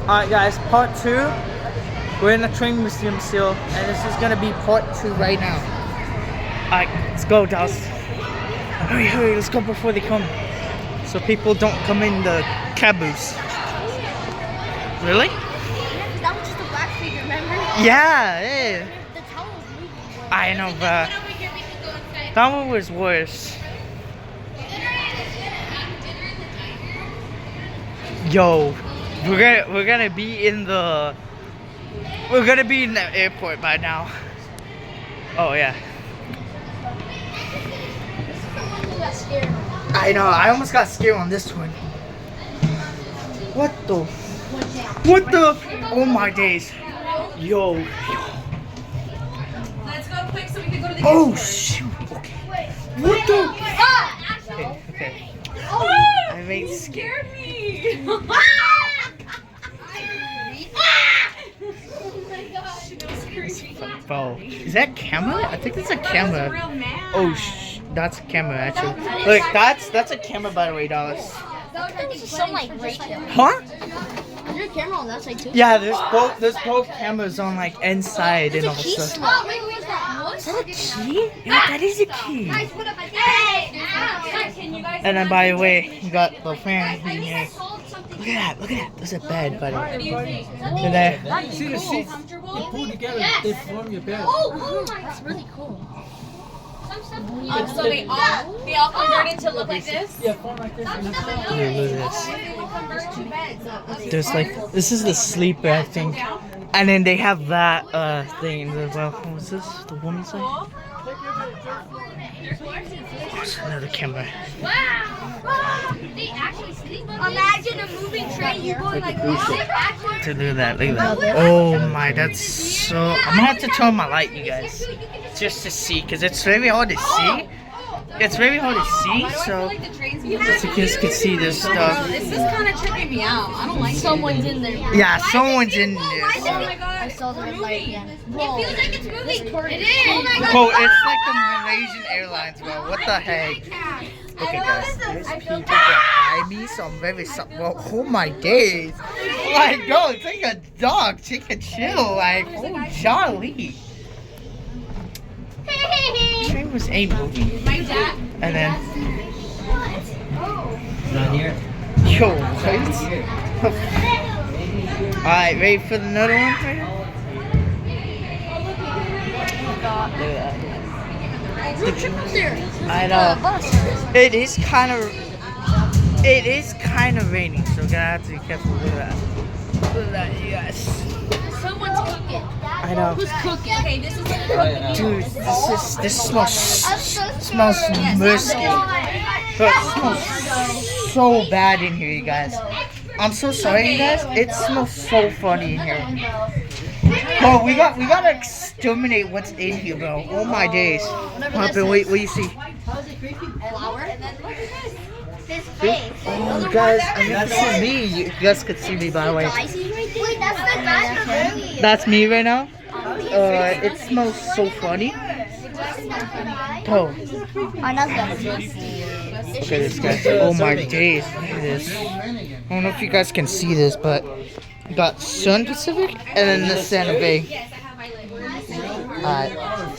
Alright guys, part 2. We're in the train museum still, and this is gonna be part 2 right now. Alright, let's go, Dallas. Hurry, hurry, let's go before they come. So people don't come in the caboose. Really? Yeah, that was just a black figure, remember? Yeah. The towel was moving. I know, but that one was worse. Yo, we're gonna be in the airport by now. Oh yeah. I know. I almost got scared on this one. What the? What the? Oh my days. Yo. Let's go quick so we can go to the Oh shoot. Okay. What the? Okay. I made scared me. Bro, is that camera? I think it's a camera. Real man. Oh that's a camera actually. Look, that's a camera by the way, Dallas. Some like right there. Huh? Is there a camera on that side too? Yeah, there's both cameras on like inside and all stuff. Oh, wait, where's that? Is that a key? Yeah, that is a key. Can you guys? And then by the way, you got the fan in here. Look at that. There's a bed, buddy. What do you think? Look at that. See the seats? They pull together. They form your bed. Oh my, that's really cool. So they all converted to look like this? Yeah, form like this. And that's Look at this. There's like, this is the sleeper, I think. And then they have that thing as well. What was this? The woman's side? Oh, it's another camera. They actually sleep. Imagine a moving train. You going like To do that, look at that. Oh my, that's so. I'm gonna have to turn my light, you guys, just to see, cause it's very hard to see. It's very hard to see, so Like the trains you guys can see this stuff. This is kind of tripping me out. I don't like Someone's in there. Yeah, someone's in there. Oh my god. I saw the red light again. It feels like it's moving. It is. Oh my god. Bro, it's like the Malaysian Airlines, bro. What the heck? Okay, guys, there's people behind me, so I'm very well, oh my days. Like, go, take a dog, take a chill, like, oh, jolly. The train was a movie. My dad. And then, not here. yo, what? Alright, ready for another one? Right here? Look at that. I know. It is kind of raining, so we're gonna have to be careful with that. Look at that, you guys. Someone's cooking. I know. Who's cooking? Okay, this is Dude, this smells musky. But it smells so bad in here, you guys. I'm so sorry, you guys. It smells so funny in here. Bro, we gotta exterminate what's in here, bro. Oh my days. Papa, wait, what do you see? Flour. Oh, guys, I mean, this is me. You guys could see me, by the way. Wait, that's the guy. That's me right now. It smells so funny. Oh. Look at this, guys. Oh my days. Look at this. I don't know if you guys can see this, but we got Sun Pacific and then the Santa Fe.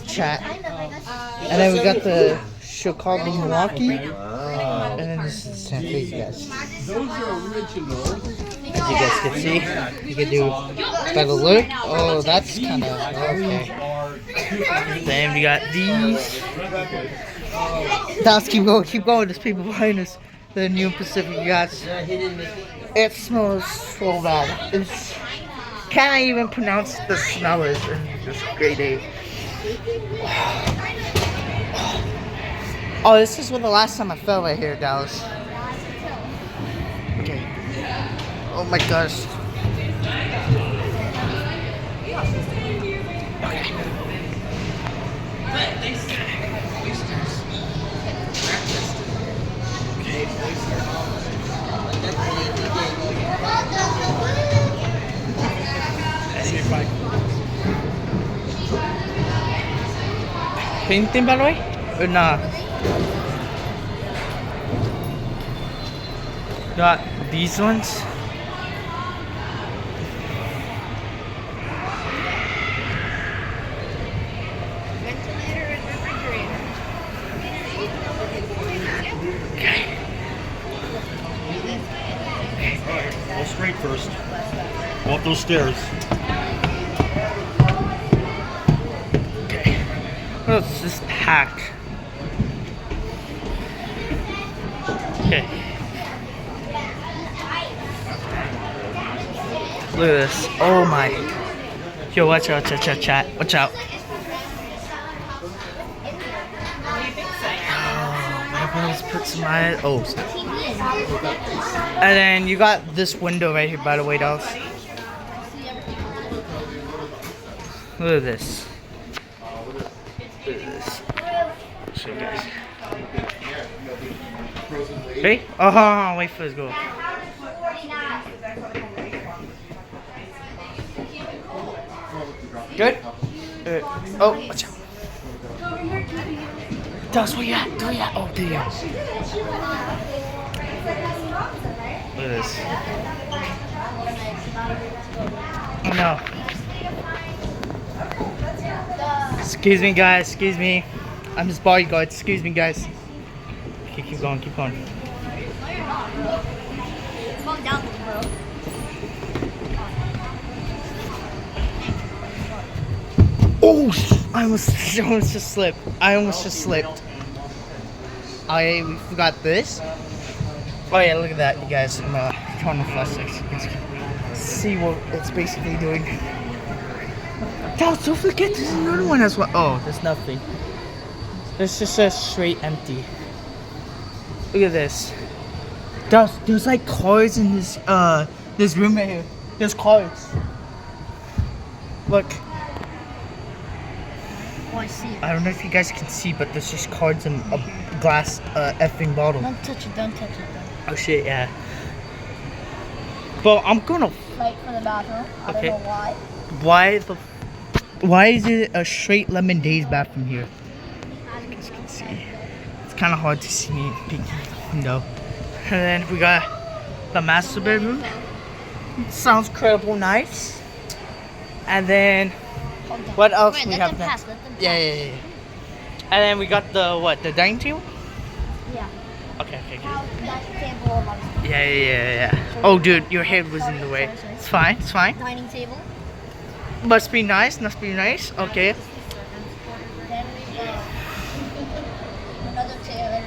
Chat. And then we got the Chicago Milwaukee. And then this is Santa Fe, guys. As you guys can see, you can do better look. Oh, that's kind of okay. Then we got these. Let's keep going. There's people behind us. The Union Pacific, guys. It smells so bad. It's can't even pronounce the smellers in this great day. Oh, this is the last time I fell right here, Dallas. Okay. Oh my gosh. Anything by the way? Or nah? Got these ones. Alright, go straight first. Go up those stairs. Oh, it's just packed. Okay. Look at this. Oh my. Yo, watch out, chat. Watch out. Let's put some light. Oh. And then you got this window right here, by the way, dolls. Look at this. Look at this. I'll show you guys. Ready? Oh, wait for this go. Good? Oh, watch out. Dos, where you at? Oh, there you are. Look at this. Oh no. Excuse me, guys. Excuse me. I'm his bodyguard. Excuse me, guys. Okay, keep going. Calm down, bro. Oh, I almost just slipped. We forgot this. Oh yeah, look at that, you guys. I'm trying to flash this. See what it's basically doing. Don't forget there's another one as well. Oh, there's nothing. This is just straight empty. Look at this. There's like cards in this room right here. There's cards. Look. Oh, I see it. I don't know if you guys can see, but there's just cards in a glass effing bottle. Don't touch it. Oh shit, yeah. But I'm gonna. Right for the bathroom. I don't know why. Why is it a straight lemon days bathroom here? As you guys can see, it's kind of hard to see me peeking out the window. And then we got the master bedroom. It sounds incredible nice. And then what else we have there? Yeah. And then we got the dining table? Yeah. Okay. Dining table. Yeah. Oh, dude, your head was in the way. It's fine. Dining table. Must be nice. Okay. Then we another table.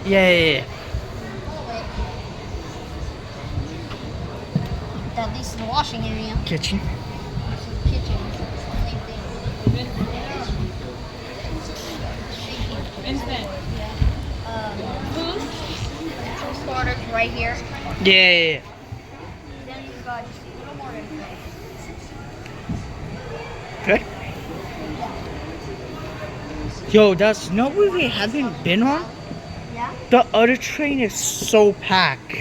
Yeah. At least the washing area. Kitchen. Kitchen. Same thing. Food starters right here. Yeah. Then you've got just a little more info. Good. Yo, that's no way we haven't been on. Yeah? The other train is so packed.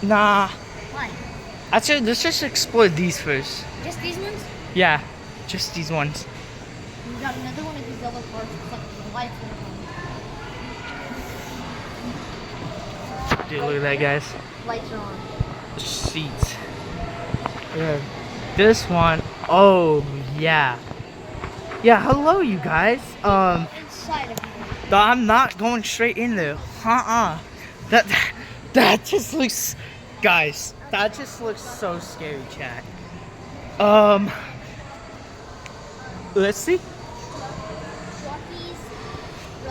Nah. Why? Actually, let's just explore these first. Just these ones? Yeah, just these ones. You got another one of these other parts with like the lights on. Dude, look at that, guys. Lights are on. Seats. Yeah. This one. Oh yeah. Yeah. Hello, you guys. Inside of you. I'm not going straight in there. That just looks, guys. That just looks so scary, chat. Let's see.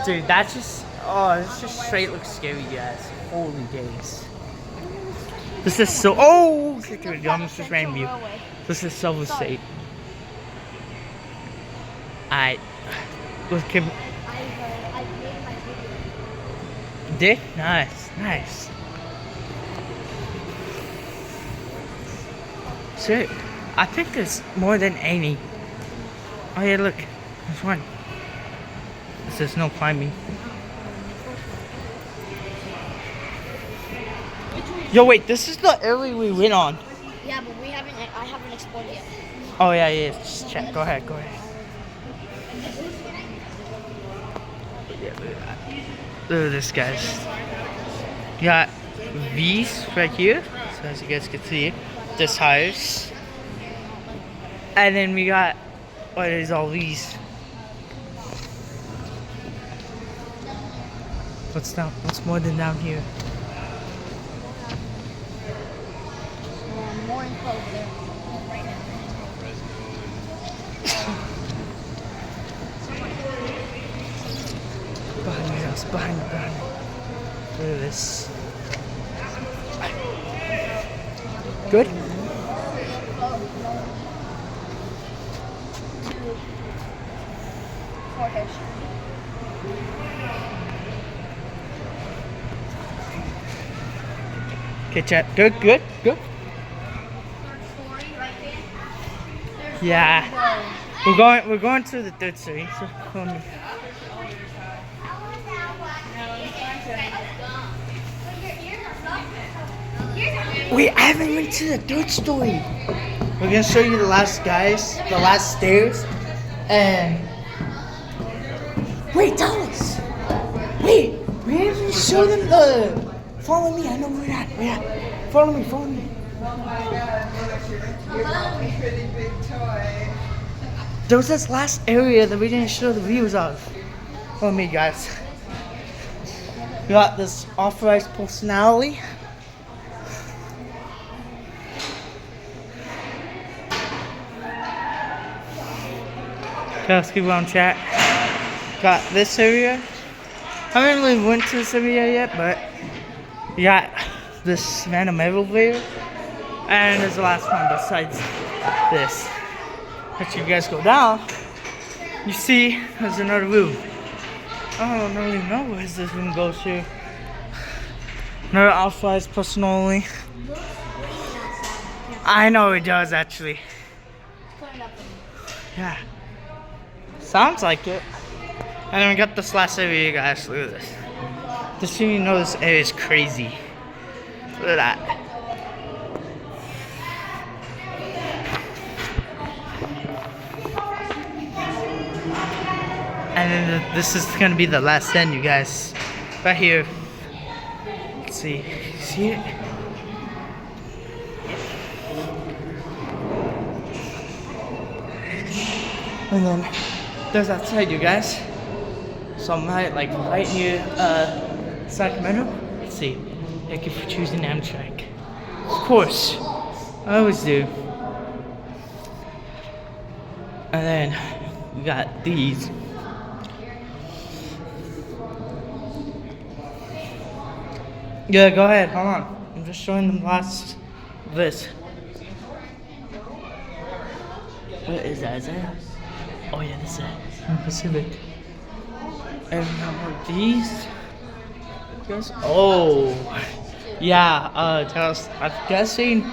Dude, that just, this just straight looks scary, guys. Holy days. This is so, okay, dude, I almost just ran you. This is so safe. Look at. Did? Nice. So, I think there's more than any. Oh yeah, look. There's one. It says no climbing. Yo, wait, this is the area we went on. Yeah, but I haven't explored yet. Oh yeah, just check. Go ahead. Yeah, look at that. Look at this, guys. You got these right here. So as you guys can see, this house. And then we got, what is all these? What's more than down here? more info over there. Right now. Behind my house, behind me. Look at this. Good? Okay, chat. Good. Yeah. We're going to the third story. So follow me. Wait, I haven't went to the third story. We're gonna show you the last stairs, and wait, Dallas. Wait, we haven't show them the. Follow me. I know where we're at. Follow me. There was this last area that we didn't show the views of. Follow me, guys. We got this authorized personality. Okay, let's keep on chat. Got this area. I haven't really went to this area yet, but we got this random elevator. And there's the last one besides this. As you guys go down, you see there's another room. I don't really know where this room goes to. Another authorized person only. I know it does actually. Yeah. Sounds like it. And then we got this last area, guys. Look at this. Just so you know, this area is crazy. Look at that. And then this is gonna be the last end, you guys. Right here. Let's see. See it? And then there's outside, you guys. So I'm right near Sacramento. Let's see. Thank you for choosing Amtrak. Of course. I always do. And then we got these. Yeah, go ahead. Hold on. I'm just showing them last this. What is that? Is that? Oh yeah, this is Pacific. And these. Guys. Oh. Yeah. Tell us. I'm guessing.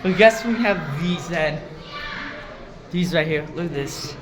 We have these then. These right here. Look at this.